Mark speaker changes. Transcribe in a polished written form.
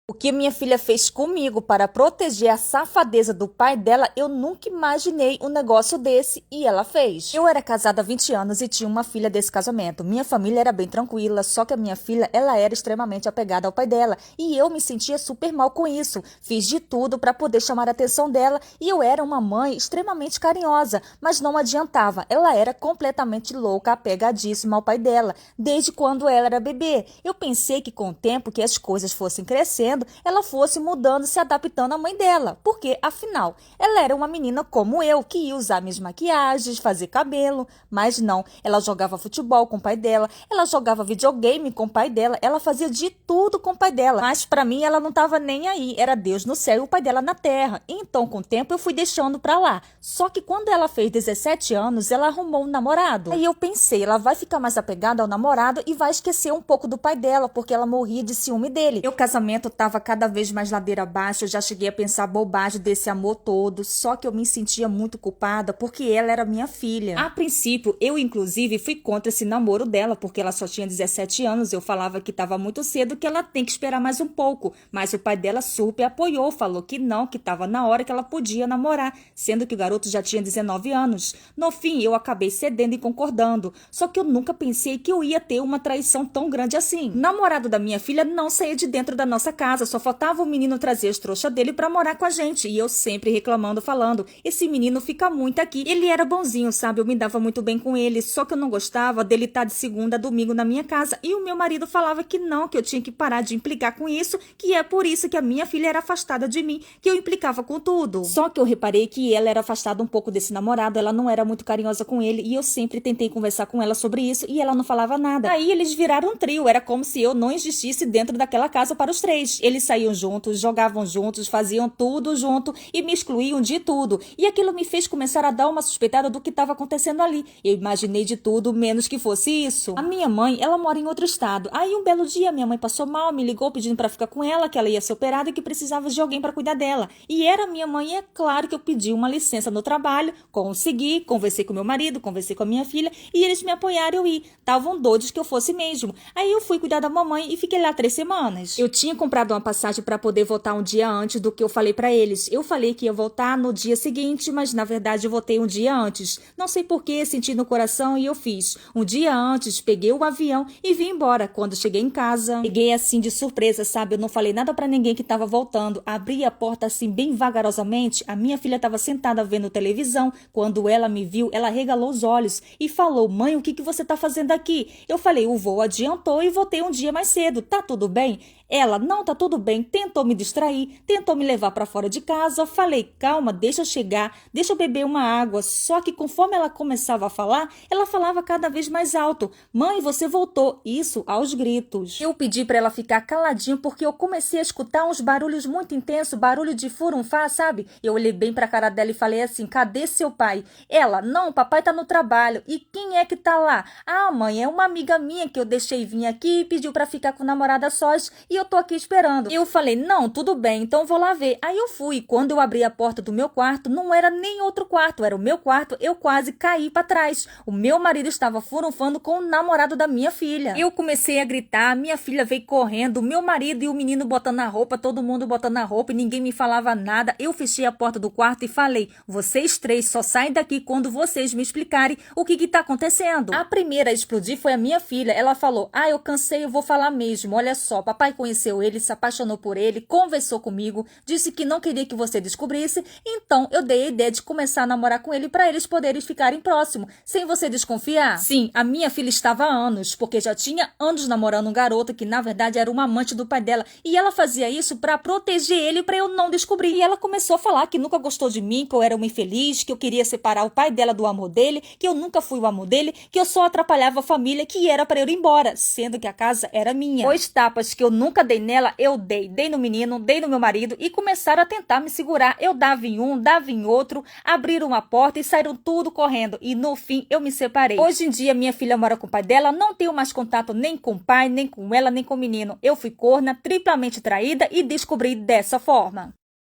Speaker 1: O que minha filha fez comigo para proteger a safadeza do pai dela, eu nunca imaginei um negócio desse e ela fez. Eu era casada há 20 anos e tinha uma filha desse casamento. Minha família era bem tranquila, só que a minha filha, ela era extremamente apegada ao pai dela e eu me sentia super mal com isso. Fiz de tudo para poder chamar a atenção dela e eu era uma mãe extremamente carinhosa, mas não adiantava. Ela era completamente louca, apegadíssima ao pai dela, desde quando ela era bebê. Eu pensei que com o tempo que as coisas fossem crescendo, ela fosse mudando, se adaptando à mãe dela, porque afinal ela era uma menina como eu, que ia usar minhas maquiagens, fazer cabelo, mas não, ela jogava futebol com o pai dela, ela jogava videogame com o pai dela, ela fazia de tudo com o pai dela, mas pra mim ela não tava nem aí, era Deus no céu e o pai dela na terra. Então com o tempo eu fui deixando pra lá, só que quando ela fez 17 anos, ela arrumou um namorado. Aí eu pensei, ela vai ficar mais apegada ao namorado e vai esquecer um pouco do pai dela, porque ela morria de ciúme dele. Meu casamento tava cada vez mais ladeira abaixo, eu já cheguei a pensar bobagem desse amor todo, só que eu me sentia muito culpada porque ela era minha filha. A princípio, eu inclusive fui contra esse namoro dela, porque ela só tinha 17 anos, eu falava que tava muito cedo, que ela tem que esperar mais um pouco, mas o pai dela super apoiou, falou que não, que tava na hora que ela podia namorar, sendo que o garoto já tinha 19 anos. No fim, eu acabei cedendo e concordando, só que eu nunca pensei que eu ia ter uma traição tão grande assim. O namorado da minha filha não saía de dentro da nossa casa, só faltava o menino trazer as trouxas dele pra morar com a gente. E eu sempre reclamando, falando, esse menino fica muito aqui. Ele era bonzinho, sabe? Eu me dava muito bem com ele, só que eu não gostava dele estar de segunda a domingo na minha casa. E o meu marido falava que não, que eu tinha que parar de implicar com isso, que é por isso que a minha filha era afastada de mim, que eu implicava com tudo. Só que eu reparei que ela era afastada um pouco desse namorado, ela não era muito carinhosa com ele, e eu sempre tentei conversar com ela sobre isso, e ela não falava nada. Aí eles viraram um trio, era como se eu não existisse dentro daquela casa para os três. Eles saíam juntos, jogavam juntos, faziam tudo junto e me excluíam de tudo. E aquilo me fez começar a dar uma suspeitada do que estava acontecendo ali. Eu imaginei de tudo, menos que fosse isso. A minha mãe, ela mora em outro estado. Aí um belo dia minha mãe passou mal, me ligou pedindo para ficar com ela, que ela ia ser operada e que precisava de alguém para cuidar dela. E era minha mãe, e é claro que eu pedi uma licença no trabalho, consegui, conversei com meu marido, conversei com a minha filha e eles me apoiaram eu ir. Estavam doidos que eu fosse mesmo. Aí eu fui cuidar da mamãe e fiquei lá 3 semanas. Eu tinha comprado uma passagem para poder voltar um dia antes do que eu falei para eles. Eu falei que ia voltar no dia seguinte, mas na verdade eu voltei um dia antes. Não sei por que, senti no coração e eu fiz. Um dia antes, peguei o avião e vim embora. Quando cheguei em casa, peguei assim de surpresa, sabe? Eu não falei nada para ninguém que estava voltando. Abri a porta assim bem vagarosamente. A minha filha estava sentada vendo televisão. Quando ela me viu, ela regalou os olhos e falou: "Mãe, o que você tá fazendo aqui?" Eu falei: "O voo adiantou e voltei um dia mais cedo. Tá tudo bem?" Ela: "Não, tá tudo bem." Tentou me distrair, tentou me levar para fora de casa. Falei: "Calma, deixa eu chegar, deixa eu beber uma água." Só que conforme ela começava a falar, ela falava cada vez mais alto: "Mãe, você voltou." Isso aos gritos. Eu pedi para ela ficar caladinha porque eu comecei a escutar uns barulhos muito intensos, barulho de furunfá, sabe? Eu olhei bem pra cara dela e falei assim: "Cadê seu pai?" Ela: "Não, papai tá no trabalho." "E quem é que tá lá?" "Ah, mãe, é uma amiga minha que eu deixei vir aqui e pediu para ficar com o namorado a sós e eu tô aqui esperando." Eu falei: "Não, tudo bem, então vou lá ver." Aí eu fui. Quando eu abri a porta do meu quarto, não era nem outro quarto, era o meu quarto. Eu quase caí para trás. O meu marido estava furunfando com o namorado da minha filha. Eu comecei a gritar, minha filha veio correndo, o meu marido e o menino botando a roupa, todo mundo botando a roupa e ninguém me falava nada. Eu fechei a porta do quarto e falei: "Vocês três só saem daqui quando vocês me explicarem o que tá acontecendo." A primeira a explodir foi a minha filha. Ela falou: "Ah, eu cansei, eu vou falar mesmo. Olha só, papai conheceu ele, se apaixonou por ele, conversou comigo, disse que não queria que você descobrisse, então eu dei a ideia de começar a namorar com ele para eles poderem ficarem próximos, sem você desconfiar." Sim, a minha filha estava há anos, porque já tinha anos namorando um garoto que na verdade era uma amante do pai dela, e ela fazia isso para proteger ele, para eu não descobrir. E ela começou a falar que nunca gostou de mim, que eu era uma infeliz, que eu queria separar o pai dela do amor dele, que eu nunca fui o amor dele, que eu só atrapalhava a família, que era para eu ir embora, sendo que a casa era minha. Pois tapas que eu nunca dei nela, eu dei no menino, dei no meu marido e começaram a tentar me segurar. Eu dava em um, dava em outro, abriram uma porta e saíram tudo correndo e no fim eu me separei. Hoje em dia minha filha mora com o pai dela, não tenho mais contato nem com o pai, nem com ela, nem com o menino. Eu fui corna, triplamente traída e descobri dessa forma.